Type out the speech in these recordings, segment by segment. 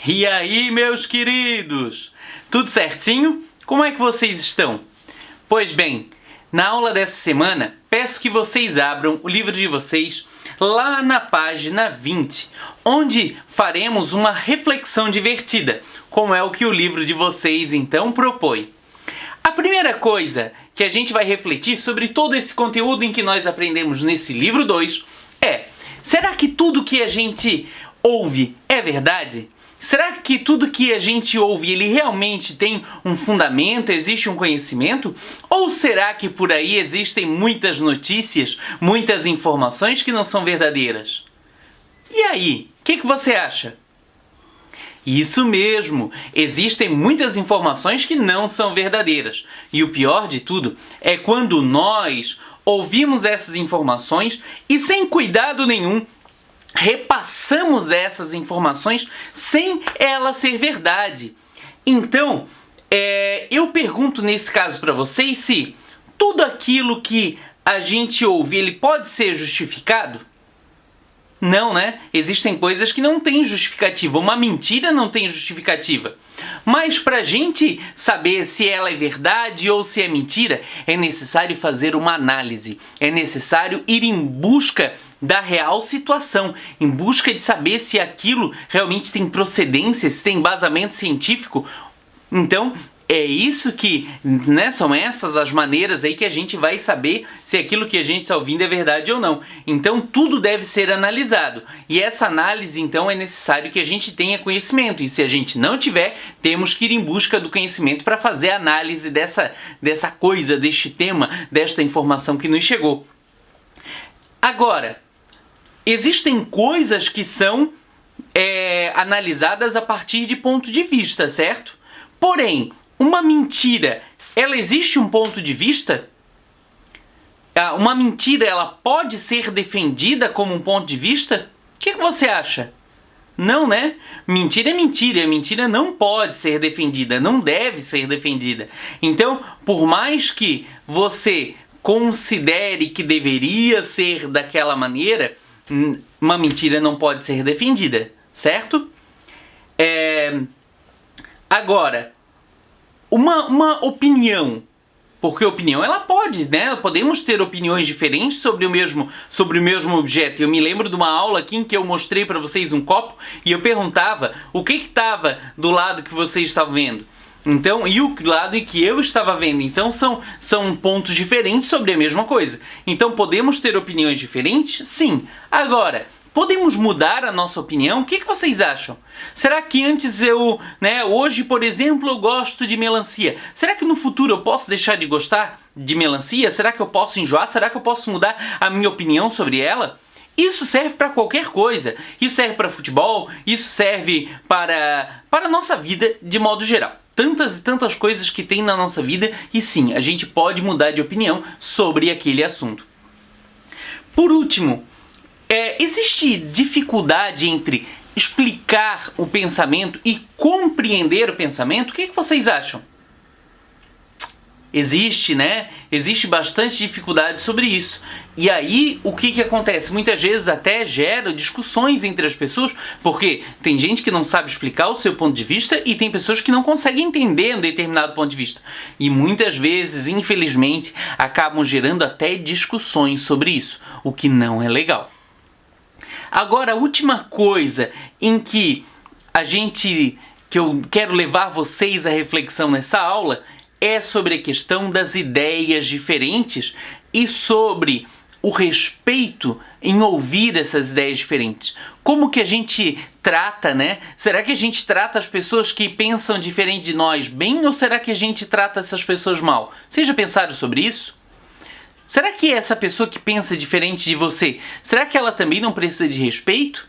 E aí, meus queridos? Tudo certinho? Como é que vocês estão? Pois bem, na aula dessa semana, peço que vocês abram o livro de vocês lá na página 20, onde faremos uma reflexão divertida, como é o que o livro de vocês então propõe. A primeira coisa que a gente vai refletir sobre todo esse conteúdo em que nós aprendemos nesse livro 2 é: será que tudo que a gente ouve é verdade? Será que tudo que a gente ouve, ele realmente tem um fundamento, existe um conhecimento? Ou será que por aí existem muitas notícias, muitas informações que não são verdadeiras? E aí, o que você acha? Isso mesmo, existem muitas informações que não são verdadeiras. E o pior de tudo é quando nós ouvimos essas informações e sem cuidado nenhum, repassamos essas informações sem ela ser verdade. Então, eu pergunto nesse caso para vocês se tudo aquilo que a gente ouve, ele pode ser justificado? Não, né? Existem coisas que não têm justificativa. Uma mentira não tem justificativa. Mas para a gente saber se ela é verdade ou se é mentira, é necessário fazer uma análise. É necessário ir em busca da real situação, em busca de saber se aquilo realmente tem procedência, se tem embasamento científico. Então, é isso que, né, são essas as maneiras aí que a gente vai saber se aquilo que a gente está ouvindo é verdade ou não. Então tudo deve ser analisado. E essa análise, então, é necessário que a gente tenha conhecimento. E se a gente não tiver, temos que ir em busca do conhecimento para fazer a análise dessa coisa, deste tema, desta informação que nos chegou. Agora, existem coisas que são analisadas a partir de ponto de vista, certo? Porém, uma mentira, ela existe um ponto de vista? Uma mentira, ela pode ser defendida como um ponto de vista? O que você acha? Não, né? Mentira é mentira, a mentira não pode ser defendida, não deve ser defendida. Então, por mais que você considere que deveria ser daquela maneira, uma mentira não pode ser defendida, certo? Agora, uma opinião, porque opinião ela pode, né? Podemos ter opiniões diferentes sobre o mesmo objeto. Eu me lembro de uma aula aqui em que eu mostrei para vocês um copo e eu perguntava o que estava do lado que vocês estavam vendo. Então, e o lado em que eu estava vendo. Então são pontos diferentes sobre a mesma coisa. Então podemos ter opiniões diferentes? Sim. Agora, podemos mudar a nossa opinião? O que vocês acham? Será que antes hoje, por exemplo, eu gosto de melancia. Será que no futuro eu posso deixar de gostar de melancia? Será que eu posso enjoar? Será que eu posso mudar a minha opinião sobre ela? Isso serve para qualquer coisa. Isso serve para futebol, isso serve para a nossa vida de modo geral. Tantas e tantas coisas que tem na nossa vida e sim, a gente pode mudar de opinião sobre aquele assunto. Por último, existe dificuldade entre explicar o pensamento e compreender o pensamento? O que vocês acham? Existe, né? Existe bastante dificuldade sobre isso. E aí, o que acontece? Muitas vezes até gera discussões entre as pessoas, porque tem gente que não sabe explicar o seu ponto de vista e tem pessoas que não conseguem entender um determinado ponto de vista. E muitas vezes, infelizmente, acabam gerando até discussões sobre isso, o que não é legal. Agora, a última coisa em que eu quero levar vocês à reflexão nessa aula é sobre a questão das ideias diferentes e sobre o respeito em ouvir essas ideias diferentes. Como que a gente trata, né? Será que a gente trata as pessoas que pensam diferente de nós bem ou será que a gente trata essas pessoas mal? Vocês já pensaram sobre isso? Será que essa pessoa que pensa diferente de você, será que ela também não precisa de respeito?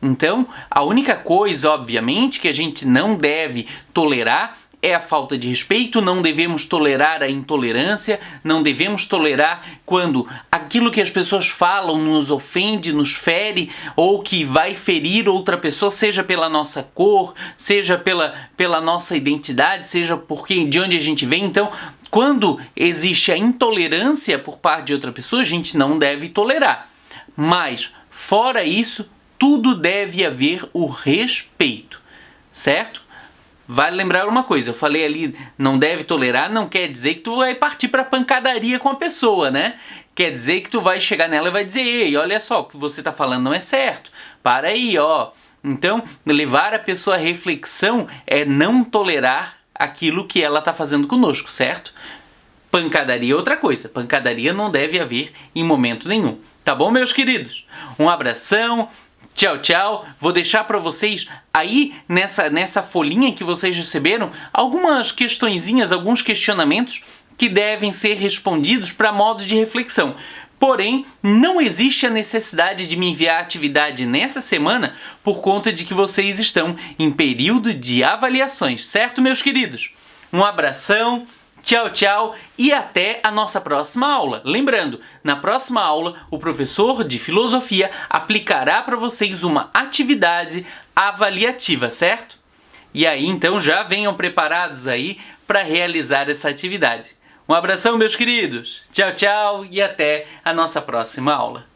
Então, a única coisa, obviamente, que a gente não deve tolerar é a falta de respeito, não devemos tolerar a intolerância, não devemos tolerar quando aquilo que as pessoas falam nos ofende, nos fere, ou que vai ferir outra pessoa, seja pela nossa cor, seja pela nossa identidade, seja porque de onde a gente vem. Então, quando existe a intolerância por parte de outra pessoa, a gente não deve tolerar. Mas, fora isso, tudo deve haver o respeito, certo? Vale lembrar uma coisa, eu falei ali, não deve tolerar, não quer dizer que tu vai partir pra pancadaria com a pessoa, né? Quer dizer que tu vai chegar nela e vai dizer, ei, olha só, o que você tá falando não é certo, para aí, ó. Então, levar a pessoa à reflexão é não tolerar aquilo que ela tá fazendo conosco, certo? Pancadaria é outra coisa, pancadaria não deve haver em momento nenhum. Tá bom, meus queridos? Um abração. Tchau, tchau. Vou deixar para vocês aí nessa folhinha que vocês receberam algumas questõezinhas, alguns questionamentos que devem ser respondidos para modo de reflexão. Porém, não existe a necessidade de me enviar a atividade nessa semana por conta de que vocês estão em período de avaliações, certo, meus queridos? Um abração. Tchau, tchau e até a nossa próxima aula. Lembrando, na próxima aula, o professor de filosofia aplicará para vocês uma atividade avaliativa, certo? E aí, então, já venham preparados aí para realizar essa atividade. Um abração, meus queridos. Tchau, tchau e até a nossa próxima aula.